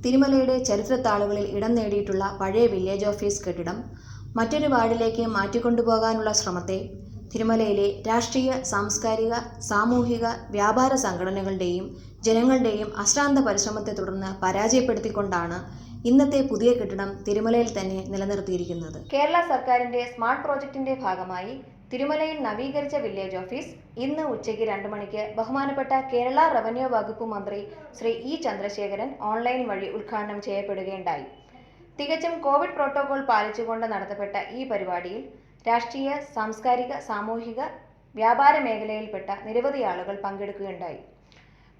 തിരുമലയുടെ ചരിത്രത്താളുകളിൽ ഇടം നേടിയിട്ടുള്ള പഴയ വില്ലേജ് ഓഫീസ് കെട്ടിടം മറ്റൊരു വാർഡിലേക്ക് മാറ്റിക്കൊണ്ടുപോകാനുള്ള ശ്രമത്തെ തിരുമലയിലെ രാഷ്ട്രീയ, സാംസ്കാരിക, സാമൂഹിക, വ്യാപാര സംഘടനകളുടെയും ജനങ്ങളുടെയും അശ്രാന്ത പരിശ്രമത്തെ തുടർന്ന് പരാജയപ്പെടുത്തിക്കൊണ്ടാണ് ഇന്നത്തെ പുതിയ കെട്ടിടം തിരുമലയിൽ തന്നെ നിലനിർത്തിയിരിക്കുന്നത്. കേരള സർക്കാരിന്റെ സ്മാർട്ട് പ്രോജക്റ്റിന്റെ ഭാഗമായി തിരുമലയിൽ നവീകരിച്ച വില്ലേജ് ഓഫീസ് ഇന്ന് ഉച്ചയ്ക്ക് 2 മണിക്ക് ബഹുമാനപ്പെട്ട കേരള റവന്യൂ വകുപ്പ് മന്ത്രി ശ്രീ ഇ ചന്ദ്രശേഖരൻ ഓൺലൈൻ വഴി ഉദ്ഘാടനം ചെയ്യപ്പെടുകയുണ്ടായി. തികച്ചും കോവിഡ് പ്രോട്ടോകോൾ പാലിച്ചുകൊണ്ട് നടത്തപ്പെട്ട ഈ പരിപാടിയിൽ രാഷ്ട്രീയ, സാംസ്കാരിക, സാമൂഹിക, വ്യാപാര മേഖലയിൽപ്പെട്ട നിരവധി ആളുകൾ പങ്കെടുക്കുകയുണ്ടായി.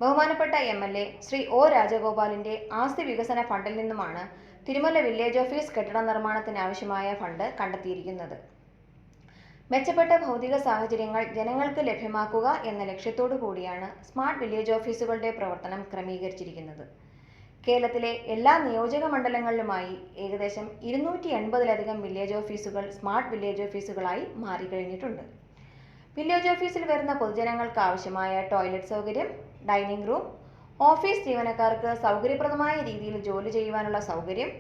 ബഹുമാനപ്പെട്ട MLA ശ്രീ ഒ രാജഗോപാലിന്റെ ആസ്തി വികസന ഫണ്ടിൽ നിന്നുമാണ് തിരുമല വില്ലേജ് ഓഫീസ് കെട്ടിട നിർമ്മാണത്തിനാവശ്യമായ ഫണ്ട് കണ്ടെത്തിയിരിക്കുന്നത്. മെച്ചപ്പെട്ട ഭൗതിക സാഹചര്യങ്ങൾ ജനങ്ങൾക്ക് ലഭ്യമാക്കുക എന്ന ലക്ഷ്യത്തോടു കൂടിയാണ് സ്മാർട്ട് വില്ലേജ് ഓഫീസുകളുടെ പ്രവർത്തനം ക്രമീകരിച്ചിരിക്കുന്നത്. കേരളത്തിലെ എല്ലാ നിയോജക മണ്ഡലങ്ങളിലുമായി ഏകദേശം 280-ലധികം വില്ലേജ് ഓഫീസുകൾ സ്മാർട്ട് വില്ലേജ് ഓഫീസുകളായി മാറിക്കഴിഞ്ഞിട്ടുണ്ട്. വില്ലേജ് ഓഫീസിൽ വരുന്ന പൊതുജനങ്ങൾക്ക് ആവശ്യമായ ടോയ്ലറ്റ് സൗകര്യം, ഡൈനിങ് റൂം, ഓഫീസ് ജീവനക്കാർക്ക് സൗകര്യപ്രദമായ രീതിയിൽ ജോലി ചെയ്യുവാനുള്ള സൗകര്യം,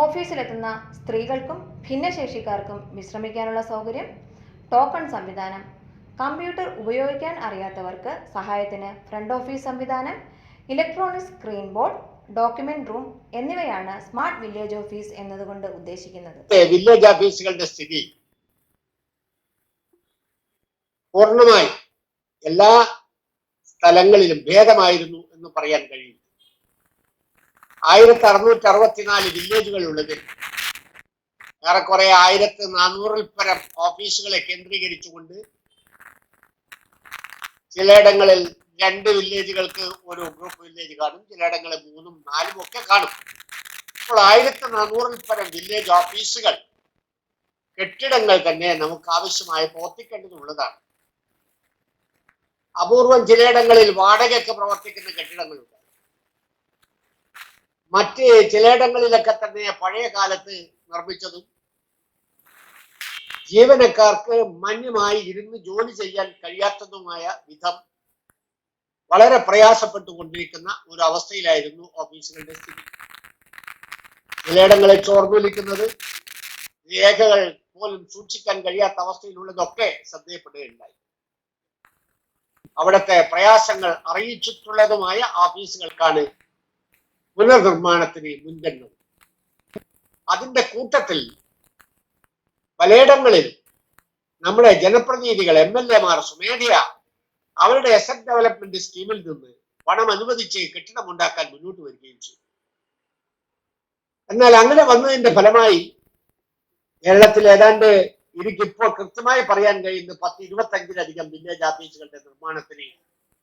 ഓഫീസിലെത്തുന്ന സ്ത്രീകൾക്കും ഭിന്നശേഷിക്കാർക്കും വിശ്രമിക്കാനുള്ള സൗകര്യം, ടോക്കൺ സംവിധാനം, കമ്പ്യൂട്ടർ ഉപയോഗിക്കാൻ അറിയാത്തവർക്ക് സഹായത്തിന് ഫ്രണ്ട് ഓഫീസ് സംവിധാനം, electronic screen board, document room എന്നിവയാണ് സ്മാർട്ട് വില്ലേജ് ഓഫീസ് എന്നതുകൊണ്ട് ഉദ്ദേശിക്കുന്നത്. വില്ലേജ് ഓഫീസുകളുടെ സ്ഥിതി പൂർണ്ണമായി എല്ലാ സ്ഥലങ്ങളിലും ഭേദമായിരുന്നു എന്ന് പറയാൻ കഴിയും. 1664 വില്ലേജുകൾ ഉള്ളതിൽ ഏറെക്കുറെ 1400-ൽ പരം ഓഫീസുകളെ കേന്ദ്രീകരിച്ചുകൊണ്ട് ചിലയിടങ്ങളിൽ 2 വില്ലേജുകൾക്ക് ഒരു ഗ്രൂപ്പ് വില്ലേജ് കാണും, ചിലയിടങ്ങളിൽ 3ഉം 4ഉം ഒക്കെ കാണും. അപ്പോൾ 1400-ൽ പരം വില്ലേജ് ഓഫീസുകൾ കെട്ടിടങ്ങൾ തന്നെ നമുക്ക് ആവശ്യമായി പ്രവർത്തിക്കേണ്ടതുള്ളതാണ്. അപൂർവം ചിലയിടങ്ങളിൽ വാടകയ്ക്ക് പ്രവർത്തിക്കുന്ന കെട്ടിടങ്ങളുണ്ട്. മറ്റ് ചിലയിടങ്ങളിലൊക്കെ തന്നെ പഴയ കാലത്ത് നിർമ്മിച്ചതും ജീവനക്കാർക്ക് മാന്യമായി ഇരുന്ന് ജോലി ചെയ്യാൻ കഴിയാത്തതുമായ വിധം വളരെ പ്രയാസപ്പെട്ടുകൊണ്ടിരിക്കുന്ന ഒരു അവസ്ഥയിലായിരുന്നു ഓഫീസുകളുടെ സ്ഥിതി. ചിലയിടങ്ങളിൽ ചോർന്നൊലിക്കുന്നത്, രേഖകൾ പോലും സൂക്ഷിക്കാൻ കഴിയാത്ത അവസ്ഥയിലുള്ളതൊക്കെ ശ്രദ്ധയപ്പെടുകയുണ്ടായി. അവിടുത്തെ പ്രയാസങ്ങൾ അറിയിച്ചിട്ടുള്ളതുമായ ഓഫീസുകൾക്കാണ് പുനർനിർമ്മാണത്തിന് മുൻഗണന. അതിന്റെ കൂട്ടത്തിൽ പലയിടങ്ങളിൽ നമ്മുടെ ജനപ്രതിനിധികൾ, MLA മാർ സ്വമേധയാ അവരുടെ അസറ്റ് ഡെവലപ്മെന്റ് സ്കീമിൽ നിന്ന് പണം അനുവദിച്ച് കെട്ടിടമുണ്ടാക്കാൻ മുന്നോട്ട് വരികയും ചെയ്തു. എന്നാൽ അങ്ങനെ വന്നതിന്റെ ഫലമായി കേരളത്തിൽ ഏതാണ്ട് എനിക്കിപ്പോൾ കൃത്യമായി പറയാൻ കഴിയുന്ന 10-25-ലധികം വില്ലേജ് ഓഫീസുകളുടെ നിർമ്മാണത്തിന്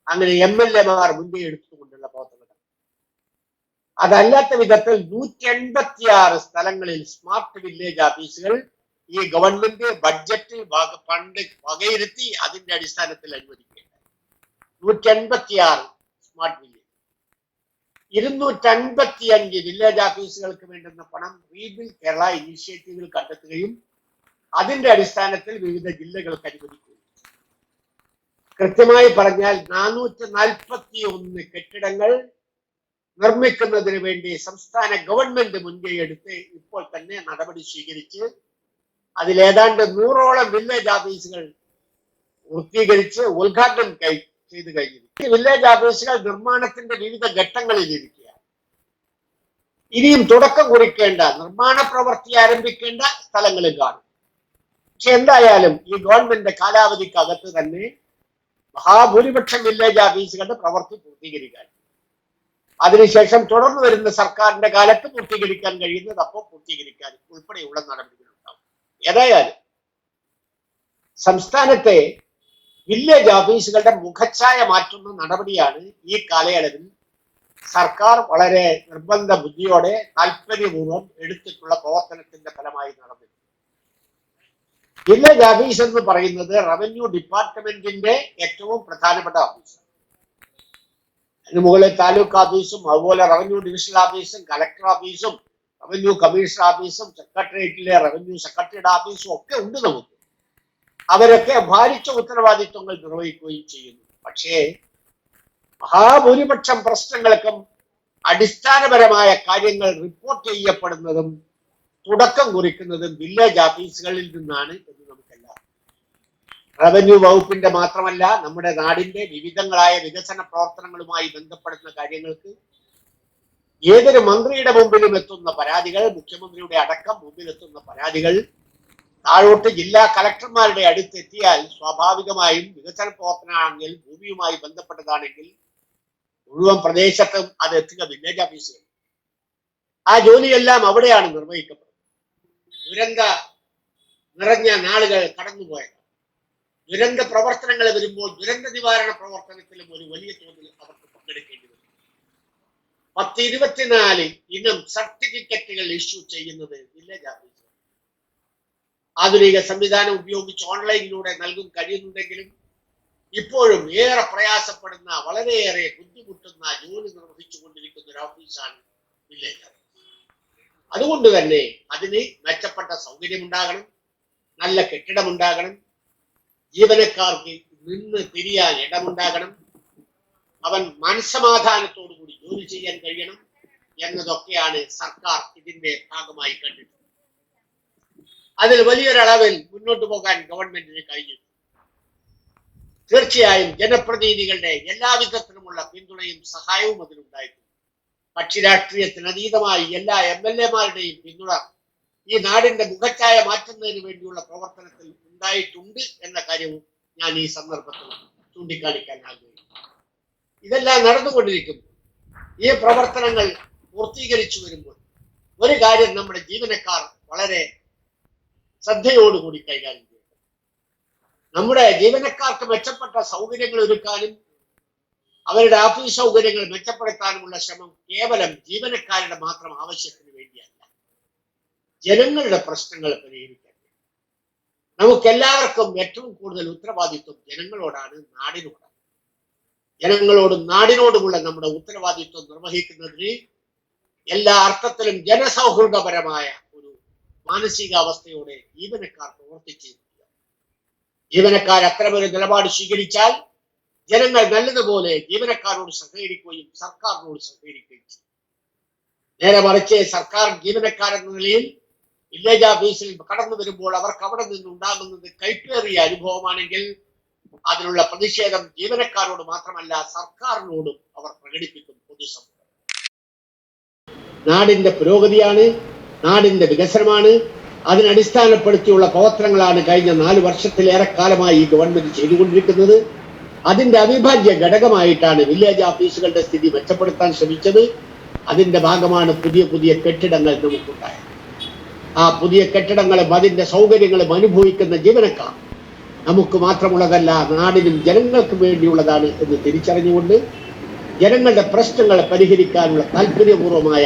അങ്ങനെ MLA മാർ മുൻകൈ എടുത്തുകൊണ്ടുള്ള പ്രവർത്തനം. അതല്ലാത്ത വിധത്തിൽ 186 സ്ഥലങ്ങളിൽ സ്മാർട്ട് വില്ലേജ് ഓഫീസുകൾ ഈ ഗവൺമെന്റ് ബഡ്ജറ്റ് ഫണ്ട് വകയിരുത്തി അതിന്റെ അടിസ്ഥാനത്തിൽ അനുവദിക്കുകയുണ്ടായി. 186 സ്മാർട്ട് വില്ലേജ്. 255 വില്ലേജ് ഓഫീസുകൾക്ക് വേണ്ടുന്ന പണം റീബിൽഡ് കേരള ഇനിഷ്യേറ്റീവിൽ കണ്ടെത്തുകയും അതിന്റെ അടിസ്ഥാനത്തിൽ വിവിധ ജില്ലകൾക്ക് അനുവദിക്കുകയും. കൃത്യമായി പറഞ്ഞാൽ 441 കെട്ടിടങ്ങൾ നിർമ്മിക്കുന്നതിന് വേണ്ടി സംസ്ഥാന ഗവൺമെന്റ് മുൻകൈ എടുത്ത് ഇപ്പോൾ തന്നെ നടപടി സ്വീകരിച്ച് അതിലേതാണ്ട് 100ഓളം വില്ലേജ് ഓഫീസുകൾ പൂർത്തീകരിച്ച് ഉദ്ഘാടനം ചെയ്തു കഴിഞ്ഞു. ഈ വില്ലേജ് ഓഫീസുകൾ നിർമ്മാണത്തിന്റെ വിവിധ ഘട്ടങ്ങളിൽ ഇരിക്കുകയാണ്. ഇനിയും തുടക്കം കുറിക്കേണ്ട, നിർമ്മാണ പ്രവൃത്തി ആരംഭിക്കേണ്ട സ്ഥലങ്ങളിൽ കാണും. പക്ഷെ എന്തായാലും ഈ ഗവൺമെന്റ് കാലാവധിക്കകത്ത് തന്നെ മഹാഭൂരിപക്ഷം വില്ലേജ് ഓഫീസുകളുടെ പ്രവൃത്തി പൂർത്തീകരിക്കാൻ, അതിനുശേഷം തുടർന്ന് വരുന്ന സർക്കാരിന്റെ കാലത്ത് പൂർത്തീകരിക്കാൻ കഴിയുന്നത് അപ്പോൾ പൂർത്തീകരിക്കാൻ ഉൾപ്പെടെയുള്ള നടപടികളുണ്ടാവും. ഏതായാലും സംസ്ഥാനത്തെ വില്ലേജ് ഓഫീസുകളുടെ മുഖച്ഛായ മാറ്റുന്ന നടപടിയാണ് ഈ കാലയളവിൽ സർക്കാർ വളരെ നിർബന്ധ ബുദ്ധിയോടെ താല്പര്യപൂർവ്വം എടുത്തിട്ടുള്ള പ്രവർത്തനത്തിന്റെ ഫലമായി നടന്നത്. വില്ലേജ് ഓഫീസ് എന്ന് പറയുന്നത് റവന്യൂ ഡിപ്പാർട്ട്മെന്റിന്റെ ഏറ്റവും പ്രധാനപ്പെട്ട ഓഫീസാണ്. അതിന് മുകളിൽ താലൂക്ക് ഓഫീസും അതുപോലെ റവന്യൂ ഡിവിഷണൽ ഓഫീസും കളക്ടർ ഓഫീസും റവന്യൂ കമ്മീഷണർ ഓഫീസും സെക്രട്ടേറിയറ്റിലെ റവന്യൂ സെക്രട്ടറിയുടെ ഓഫീസും ഒക്കെ ഉണ്ട് നമുക്ക്. അവരൊക്കെ ഭാരിച്ച ഉത്തരവാദിത്വങ്ങൾ നിർവഹിക്കുകയും ചെയ്യുന്നു. പക്ഷേ മഹാഭൂരിപക്ഷം പ്രശ്നങ്ങൾക്കും അടിസ്ഥാനപരമായ കാര്യങ്ങൾ റിപ്പോർട്ട് ചെയ്യപ്പെടുന്നതും തുടക്കം കുറിക്കുന്നതും വില്ലേജ് ഓഫീസുകളിൽ നിന്നാണ് എന്ന് നമുക്കെല്ലാം. റവന്യൂ വകുപ്പിന്റെ മാത്രമല്ല, നമ്മുടെ നാടിന്റെ വിവിധങ്ങളായ വികസന പ്രവർത്തനങ്ങളുമായി ബന്ധപ്പെടുന്ന കാര്യങ്ങൾക്ക് ഏതൊരു മന്ത്രിയുടെ മുമ്പിലും എത്തുന്ന പരാതികൾ, മുഖ്യമന്ത്രിയുടെ അടക്കം മുമ്പിലെത്തുന്ന പരാതികൾ താഴോട്ട് ജില്ലാ കളക്ടർമാരുടെ അടുത്തെത്തിയാൽ സ്വാഭാവികമായും വികസന പ്രവർത്തനമാണെങ്കിൽ, ഭൂമിയുമായി ബന്ധപ്പെട്ടതാണെങ്കിൽ മുഴുവൻ പ്രദേശത്തും അത് എത്തുക വില്ലേജ് ഓഫീസുകൾ. ആ ജോലിയെല്ലാം അവിടെയാണ് നിർവഹിക്കപ്പെടുന്നത്. ദുരന്ത നിറഞ്ഞ നാളുകൾ കടന്നുപോയത്. ദുരന്ത പ്രവർത്തനങ്ങൾ വരുമ്പോൾ ദുരന്ത നിവാരണ പ്രവർത്തനത്തിലും ഒരു വലിയ തോതിൽ അവർക്ക് പങ്കെടുക്കേണ്ടി വരും. 10-24 ഇനം സർട്ടിഫിക്കറ്റുകൾ ഇഷ്യൂ ചെയ്യുന്നത് വില്ലേജ് ഓഫീസർ. ആധുനിക സംവിധാനം ഉപയോഗിച്ച് ഓൺലൈനിലൂടെ നൽകും കഴിയുന്നുണ്ടെങ്കിലും ഇപ്പോഴും ഏറെ പ്രയാസപ്പെടുന്ന, വളരെയേറെ ബുദ്ധിമുട്ടുന്ന ജോലി നിർവഹിച്ചുകൊണ്ടിരിക്കുന്ന ഒരു ഓഫീസാണ് വില്ലേജ് ഓഫീസ്. അതുകൊണ്ട് തന്നെ അതിന് മെച്ചപ്പെട്ട സൗകര്യമുണ്ടാകണം, നല്ല കെട്ടിടമുണ്ടാകണം, ജീവനക്കാർക്ക് നിന്ന് തിരിയാൻ ഇടമുണ്ടാകണം, അവൻ മനസ്സമാധാനത്തോടു കൂടി ജോലി ചെയ്യാൻ കഴിയണം എന്നതൊക്കെയാണ് സർക്കാർ ഇതിന്റെ ഭാഗമായി കണ്ടിട്ടുള്ളത്. അതിൽ വലിയൊരളവിൽ മുന്നോട്ട് പോകാൻ ഗവൺമെന്റിന് കഴിഞ്ഞു. തീർച്ചയായും ജനപ്രതിനിധികളുടെ എല്ലാവിധത്തിലുമുള്ള പിന്തുണയും സഹായവും അതിനുണ്ടായിരുന്നു. കക്ഷി രാഷ്ട്രീയത്തിന് അതീതമായി എല്ലാ MLA-മാരുടെയും പിന്തുണ ഈ നാടിന്റെ മുഖച്ഛായ മാറ്റുന്നതിന് വേണ്ടിയുള്ള പ്രവർത്തനത്തിൽ ഉണ്ടായിട്ടുണ്ട് എന്ന കാര്യവും ഞാൻ ഈ സന്ദർഭത്തിൽ ചൂണ്ടിക്കാണിക്കാൻ ആഗ്രഹിക്കുന്നു. ഇതെല്ലാം നടന്നുകൊണ്ടിരിക്കുന്നു. ഈ പ്രവർത്തനങ്ങൾ പൂർത്തീകരിച്ചു വരുമ്പോൾ ഒരു കാര്യം നമ്മുടെ ജീവനക്കാർ വളരെ ശ്രദ്ധയോടുകൂടി കൈകാര്യം ചെയ്യും. നമ്മുടെ ജീവനക്കാർക്ക് മെച്ചപ്പെട്ട സൗകര്യങ്ങൾ ഒരുക്കാനും അവരുടെ ഓഫീസ് സൗകര്യങ്ങൾ മെച്ചപ്പെടുത്താനുമുള്ള ശ്രമം കേവലം ജീവനക്കാരുടെ മാത്രം ആവശ്യത്തിന് വേണ്ടിയല്ല, ജനങ്ങളുടെ പ്രശ്നങ്ങൾ പരിഹരിക്കാൻ. നമുക്കെല്ലാവർക്കും ഏറ്റവും കൂടുതൽ ഉത്തരവാദിത്വം ജനങ്ങളോടാണ്, നാടിനോടാണ്. ജനങ്ങളോടും നാടിനോടുമുള്ള നമ്മുടെ ഉത്തരവാദിത്വം നിർവഹിക്കുന്നതിന് എല്ലാ അർത്ഥത്തിലും ജനസൗഹൃദപരമായ ഒരു മാനസികാവസ്ഥയോടെ ജീവനക്കാർ പ്രവർത്തിച്ചിരിക്കുക. ജീവനക്കാർ അത്തരമൊരു നിലപാട് സ്വീകരിച്ചാൽ ജനങ്ങൾ നല്ലതുപോലെ ജീവനക്കാരോട് സഹകരിക്കുകയും സർക്കാരിനോട് സഹകരിക്കുകയും ചെയ്യും. നേരെ മറിച്ച് സർക്കാർ ജീവനക്കാരെന്ന നിലയിൽ വില്ലേജ് ഓഫീസിൽ കടന്നു വരുമ്പോൾ അവർക്ക് അവിടെ നിന്നുണ്ടാകുന്നത് കൈപ്പേറിയ അനുഭവമാണെങ്കിൽ അതിനുള്ള പ്രതിഷേധം ജീവനക്കാരോട് മാത്രമല്ല സർക്കാരിനോടും അവർ പ്രകടിപ്പിക്കും. പൊതുസമൂഹം നാടിന്റെ പുരോഗതിയാണ്, നാടിന്റെ വികസനമാണ്. അതിനടിസ്ഥാനപ്പെടുത്തിയുള്ള പ്രവർത്തനങ്ങളാണ് കഴിഞ്ഞ 4 വർഷത്തിലേറെ കാലമായി ഈ ഗവൺമെന്റ് ചെയ്തുകൊണ്ടിരിക്കുന്നത്. അതിന്റെ അവിഭാജ്യ ഘടകമായിട്ടാണ് വില്ലേജ് ഓഫീസുകളുടെ സ്ഥിതി മെച്ചപ്പെടുത്താൻ ശ്രമിച്ചത്. അതിന്റെ ഭാഗമാണ് പുതിയ പുതിയ കെട്ടിടങ്ങൾ നമുക്കുണ്ടായത്. ആ പുതിയ കെട്ടിടങ്ങളും അതിന്റെ സൗകര്യങ്ങളും അനുഭവിക്കുന്ന ജീവനക്കാർ നമുക്ക് മാത്രമുള്ളതല്ല, നാടിനും ജനങ്ങൾക്കും വേണ്ടിയുള്ളതാണ് എന്ന് തിരിച്ചറിഞ്ഞുകൊണ്ട് ജനങ്ങളുടെ പ്രശ്നങ്ങളെ പരിഹരിക്കാനുള്ള താല്പര്യപൂർവമായ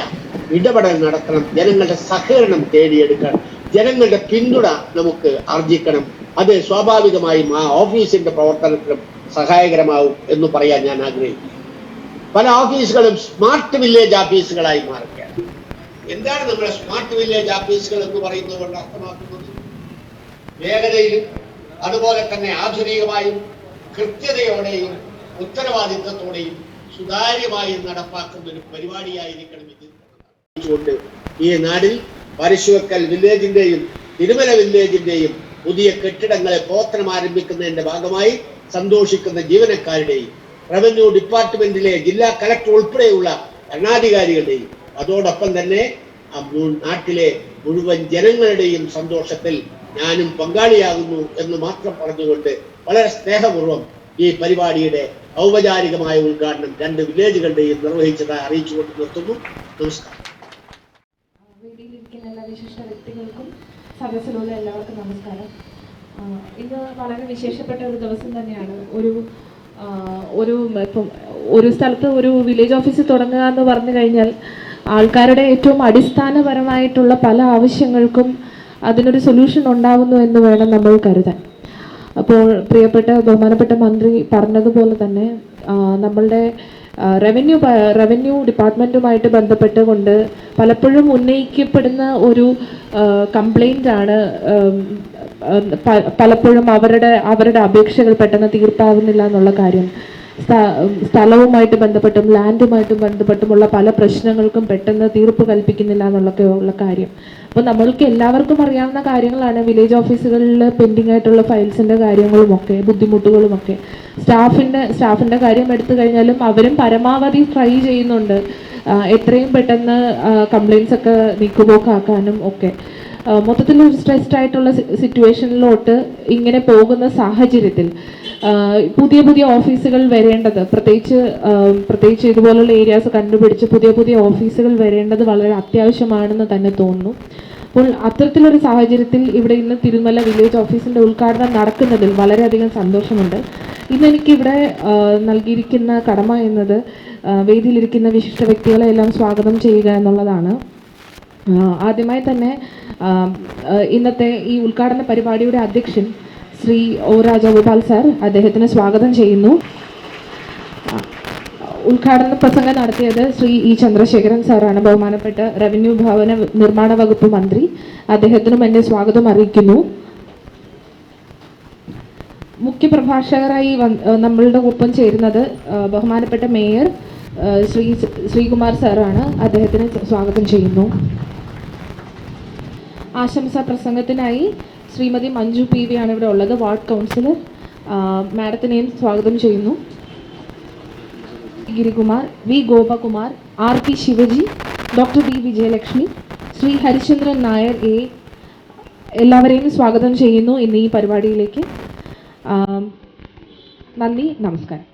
ഇടപെടൽ നടത്തണം. ജനങ്ങളുടെ സഹകരണം തേടിയെടുക്കണം. ജനങ്ങളുടെ പിന്തുണ നമുക്ക് ആർജിക്കണം. അത് സ്വാഭാവികമായും ആ ഓഫീസിന്റെ പ്രവർത്തനത്തിലും സഹായകരമാവും എന്ന് പറയാൻ ഞാൻ ആഗ്രഹിക്കുന്നു. പല ഓഫീസുകളും സ്മാർട്ട് വില്ലേജ് ഓഫീസുകളായി മാറുകയാണ്. എന്താണ് നമ്മുടെ സ്മാർട്ട് വില്ലേജ് ഓഫീസുകൾ എന്ന് പറയുന്നത് കൊണ്ട് അർത്ഥമാക്കുന്നത്? വേഗതയിലും അതുപോലെ തന്നെ ആധുനികമായും കൃത്യതയോടെയും ഉത്തരവാദിത്വത്തോടെയും സുതാര്യമായും നടപ്പാക്കുന്ന ഒരു പരിപാടിയായിരിക്കണം ഇത്. കൊണ്ട് ഈ നാടിൽ പരശുവക്കൽ വില്ലേജിന്റെയും തിരുമല വില്ലേജിന്റെയും പുതിയ കെട്ടിടങ്ങളെ പ്രവർത്തനം ആരംഭിക്കുന്നതിന്റെ ഭാഗമായി സന്തോഷിക്കുന്ന ജീവനക്കാരുടെയും റവന്യൂ ഡിപ്പാർട്ട്മെന്റിലെ ജില്ലാ കളക്ടർ ഉൾപ്പെടെയുള്ള ഭരണാധികാരികളുടെയും അതോടൊപ്പം തന്നെ നാട്ടിലെ മുഴുവൻ ജനങ്ങളുടെയും സന്തോഷത്തിൽ ഞാനും പങ്കാളിയാകുന്നു എന്ന് മാത്രം പറഞ്ഞുകൊണ്ട് വളരെ സ്നേഹപൂർവ്വം ഈ പരിപാടിയുടെ ഔപചാരികമായ ഉദ്ഘാടനം 2 വില്ലേജുകളുടെയും നിർവഹിച്ചതായി അറിയിച്ചുകൊണ്ട് നിർത്തുന്നു. നമസ്കാരം. വേദിയിലിരിക്കുന്ന എല്ലാ വിശിഷ്ട വ്യക്തികൾക്കും സദസ്സിലുള്ള എല്ലാവർക്കും നമസ്കാരം. ഇന്ന് വളരെ വിശേഷപ്പെട്ട ഒരു ദിവസം തന്നെയാണ്. ഇപ്പം ഒരു സ്ഥലത്ത് ഒരു വില്ലേജ് ഓഫീസ് തുടങ്ങുക എന്ന് പറഞ്ഞു കഴിഞ്ഞാൽ ആൾക്കാരുടെ ഏറ്റവും അടിസ്ഥാനപരമായിട്ടുള്ള പല ആവശ്യങ്ങൾക്കും അതിനൊരു സൊല്യൂഷൻ ഉണ്ടാകുന്നു എന്ന് വേണം നമ്മൾ കരുതാൻ. അപ്പോൾ ബഹുമാനപ്പെട്ട മന്ത്രി പറഞ്ഞതുപോലെ തന്നെ നമ്മളുടെ റവന്യൂ ഡിപ്പാർട്ട്മെൻറ്റുമായിട്ട് ബന്ധപ്പെട്ടുകൊണ്ട് പലപ്പോഴും ഉന്നയിക്കപ്പെടുന്ന ഒരു കംപ്ലൈൻ്റ് ആണ് പലപ്പോഴും അവരുടെ അപേക്ഷകൾ പെട്ടെന്ന് തീർപ്പാവുന്നില്ല എന്നുള്ള കാര്യം. സ്ഥലവുമായിട്ട് ബന്ധപ്പെട്ടും ലാൻഡുമായിട്ടും ബന്ധപ്പെട്ടുമുള്ള പല പ്രശ്നങ്ങൾക്കും പെട്ടെന്ന് തീർപ്പ് കൽപ്പിക്കുന്നില്ല എന്നുള്ളൊക്കെ ഉള്ള കാര്യം. അപ്പോൾ നമ്മൾക്ക് എല്ലാവർക്കും അറിയാവുന്ന കാര്യങ്ങളാണ് വില്ലേജ് ഓഫീസുകളിൽ പെൻഡിങ് ആയിട്ടുള്ള ഫയൽസിൻ്റെ കാര്യങ്ങളുമൊക്കെ ബുദ്ധിമുട്ടുകളുമൊക്കെ. സ്റ്റാഫിൻ്റെ കാര്യം എടുത്തു കഴിഞ്ഞാലും അവരും പരമാവധി ട്രൈ ചെയ്യുന്നുണ്ട് എത്രയും പെട്ടെന്ന് കംപ്ലയിൻസ് ഒക്കെ നീക്കുപോക്കാക്കാനും ഒക്കെ. മൊത്തത്തിലൊരു സ്ട്രെസ്ഡ് ആയിട്ടുള്ള സിറ്റുവേഷനിലോട്ട് ഇങ്ങനെ പോകുന്ന സാഹചര്യത്തിൽ പുതിയ പുതിയ ഓഫീസുകൾ വരേണ്ടത്, പ്രത്യേകിച്ച് ഇതുപോലുള്ള ഏരിയാസ് കണ്ടുപിടിച്ച് പുതിയ ഓഫീസുകൾ വരേണ്ടത് വളരെ അത്യാവശ്യമാണെന്ന് തന്നെ തോന്നുന്നു. അപ്പോൾ അത്തരത്തിലൊരു സാഹചര്യത്തിൽ ഇവിടെ ഇന്ന് തിരുമല വില്ലേജ് ഓഫീസിൻ്റെ ഉദ്ഘാടനം നടക്കുന്നതിൽ വളരെയധികം സന്തോഷമുണ്ട്. ഇന്നെനിക്കിവിടെ നൽകിയിരിക്കുന്ന കടമ എന്നത് വേദിയിലിരിക്കുന്ന വിശിഷ്ട വ്യക്തികളെ എല്ലാം സ്വാഗതം ചെയ്യുക എന്നുള്ളതാണ്. ആദ്യമായി തന്നെ ഇന്നത്തെ ഈ ഉദ്ഘാടന പരിപാടിയുടെ അധ്യക്ഷൻ ശ്രീ ഒ രാജഗോപാൽ സാർ, അദ്ദേഹത്തിന് സ്വാഗതം ചെയ്യുന്നു. ഉദ്ഘാടന പ്രസംഗം നടത്തിയത് ശ്രീ ഇ ചന്ദ്രശേഖരൻ സാറാണ്, ബഹുമാനപ്പെട്ട റവന്യൂ ഭവന നിർമ്മാണ വകുപ്പ് മന്ത്രി. അദ്ദേഹത്തിനും എൻ്റെ സ്വാഗതം അറിയിക്കുന്നു. മുഖ്യപ്രഭാഷകരായി നമ്മളുടെ ഒപ്പം ചേരുന്നത് ബഹുമാനപ്പെട്ട മേയർ ശ്രീകുമാർ സാറാണ്. അദ്ദേഹത്തിന് സ്വാഗതം ചെയ്യുന്നു. ആശംസാ പ്രസംഗത്തിനായി ശ്രീമതി മഞ്ജു PV ആണ് ഇവിടെ ഉള്ളത്, വാർഡ് കൗൺസിലർ. മാഡത്തിനെയും സ്വാഗതം ചെയ്യുന്നു. Girikumar, V Gopakumar, RP Shivaji, doctor B Vijayalakshmi, Shri Harichandran Nair A, എല്ലാവരെയും സ്വാഗതം ചെയ്യുന്നു ഇന്ന് ഈ പരിപാടിയിലേക്ക്. നന്ദി, നമസ്കാരം.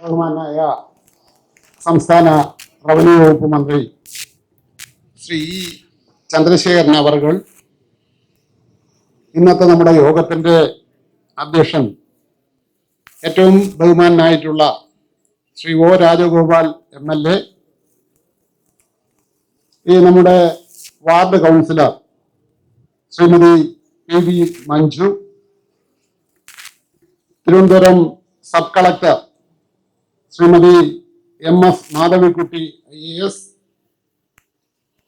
ബഹുമാനായ സംസ്ഥാന റവന്യൂ വകുപ്പ് മന്ത്രി ശ്രീ ചന്ദ്രശേഖരൻ അവർകൾ, ഇന്നത്തെ നമ്മുടെ യോഗത്തിന്റെ അധ്യക്ഷൻ ഏറ്റവും ബഹുമാനായിട്ടുള്ള ശ്രീ ഒ രാജഗോപാൽ MLA, ഈ നമ്മുടെ ward councillor Shrimati PV Manju, Thiruvananthapuram sub collector Shrimati MS Madhavikutty IAS,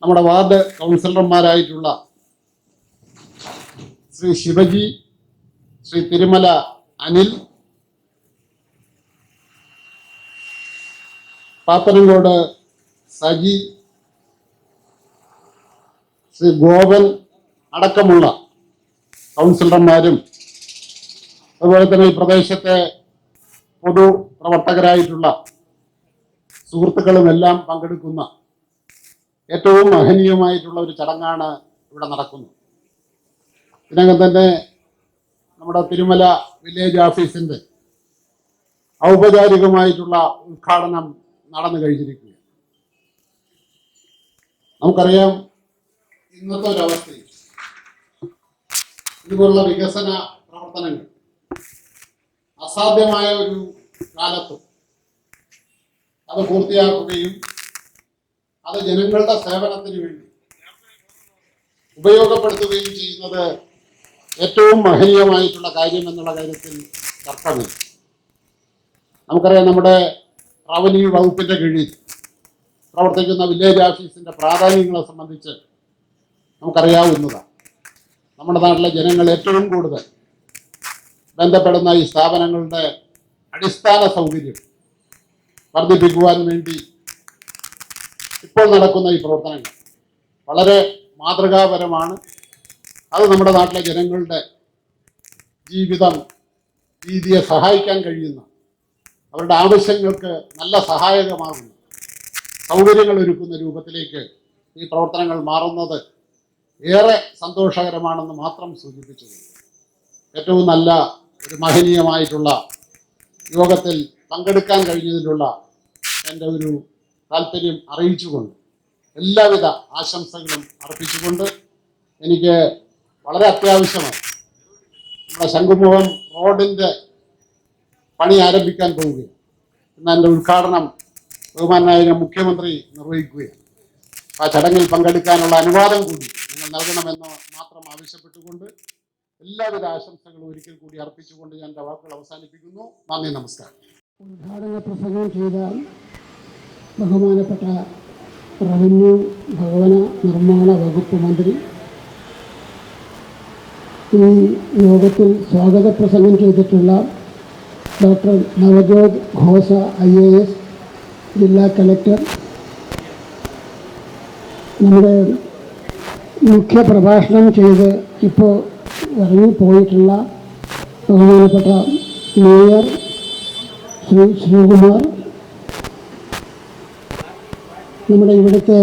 നമ്മുടെ വാർഡ് കൗൺസിലർമാരായിട്ടുള്ള ശ്രീ ശിവജി, ശ്രീ തിരുമല അനിൽ, പാപ്പനങ്കോട് സജി, ശ്രീ ഗോപൻ അടക്കമുള്ള കൗൺസിലർമാരും അതുപോലെ തന്നെ ഈ പ്രദേശത്തെ പൊതു പ്രവർത്തകരായിട്ടുള്ള സുഹൃത്തുക്കളും എല്ലാം പങ്കെടുക്കുന്ന ഏറ്റവും മഹനീയമായിട്ടുള്ള ഒരു ചടങ്ങാണ് ഇവിടെ നടക്കുന്നത്. ഇതിനകം തന്നെ നമ്മുടെ തിരുമല വില്ലേജ് ഓഫീസിന്റെ ഔപചാരികമായിട്ടുള്ള ഉദ്ഘാടനം നടന്നു കഴിഞ്ഞിരിക്കുകയാണ്. നമുക്കറിയാം, ഇന്നത്തെ ഒരവസ്ഥയിൽ ഇതുപോലുള്ള വികസന പ്രവർത്തനങ്ങൾ അസാധ്യമായ ഒരു കാലത്തും അത് പൂർത്തിയാക്കുകയും അത് ജനങ്ങളുടെ സേവനത്തിന് വേണ്ടി ഉപയോഗപ്പെടുത്തുകയും ചെയ്യുന്നത് ഏറ്റവും മഹനീയമായിട്ടുള്ള കാര്യം എന്നുള്ള കാര്യത്തിൽ തർക്കമില്ല. നമുക്കറിയാം, നമ്മുടെ റവന്യൂ വകുപ്പിന്റെ കീഴിൽ പ്രവർത്തിക്കുന്ന വില്ലേജ് ഓഫീസിന്റെ പ്രാധാന്യങ്ങളെ സംബന്ധിച്ച് നമുക്കറിയാവുന്നതാണ്. നമ്മുടെ നാട്ടിലെ ജനങ്ങൾ ഏറ്റവും കൂടുതൽ ബന്ധപ്പെടുന്ന ഈ സ്ഥാപനങ്ങളുടെ അടിസ്ഥാന സൗകര്യം വർദ്ധിപ്പിക്കുവാൻ വേണ്ടി ഇപ്പോൾ നടക്കുന്ന ഈ പ്രവർത്തനങ്ങൾ വളരെ മാതൃകാപരമാണ്. അത് നമ്മുടെ നാട്ടിലെ ജനങ്ങളുടെ ജീവിതം രീതിയെ സഹായിക്കാൻ കഴിയുന്ന, അവരുടെ ആവശ്യങ്ങൾക്ക് നല്ല സഹായകമാകുന്ന സൗകര്യങ്ങൾ ഒരുക്കുന്ന രൂപത്തിലേക്ക് ഈ പ്രവർത്തനങ്ങൾ മാറുന്നത് ഏറെ സന്തോഷകരമാണെന്ന് മാത്രം സൂചിപ്പിച്ചത്. ഏറ്റവും നല്ല ഒരു മഹനീയമായിട്ടുള്ള യോഗത്തിൽ പങ്കെടുക്കാൻ കഴിഞ്ഞതിലുള്ള എൻ്റെ ഒരു താല്പര്യം അറിയിച്ചുകൊണ്ട് എല്ലാവിധ ആശംസകളും അർപ്പിച്ചുകൊണ്ട് എനിക്ക് വളരെ അത്യാവശ്യമായി നമ്മുടെ ശംഖുമുഖം റോഡിൻ്റെ പണി ആരംഭിക്കാൻ പോവുകയാണ്. ഇന്ന് എൻ്റെ ഉദ്ഘാടനം ബഹുമാനായ മുഖ്യമന്ത്രി നിർവഹിക്കുകയാണ്. ആ ചടങ്ങിൽ പങ്കെടുക്കാനുള്ള അനുവാദം കൂടി നിങ്ങൾ നൽകണമെന്ന് മാത്രം ആവശ്യപ്പെട്ടുകൊണ്ട് എല്ലാവിധ ആശംസകളും ഒരിക്കൽ കൂടി അർപ്പിച്ചുകൊണ്ട് ഞാൻ എൻ്റെ വാക്കുകൾ അവസാനിപ്പിക്കുന്നു. നന്ദി, നമസ്കാരം. ഉദ്ഘാടന പ്രസംഗം ചെയ്ത ബഹുമാനപ്പെട്ട റവന്യൂ ഭവന നിർമ്മാണ വകുപ്പ് മന്ത്രി, ഈ യോഗത്തിൽ സ്വാഗത പ്രസംഗം ചെയ്തിട്ടുള്ള ഡോക്ടർ നവജോത് ഘോസ IAS ജില്ലാ കലക്ടർ, നമ്മുടെ മുഖ്യ പ്രഭാഷണം ചെയ്ത് ഇപ്പോൾ ഇറങ്ങിപ്പോയിട്ടുള്ള ബഹുമാനപ്പെട്ട മേയർ ശ്രീകുമാർ, നമ്മുടെ ഇവിടുത്തെ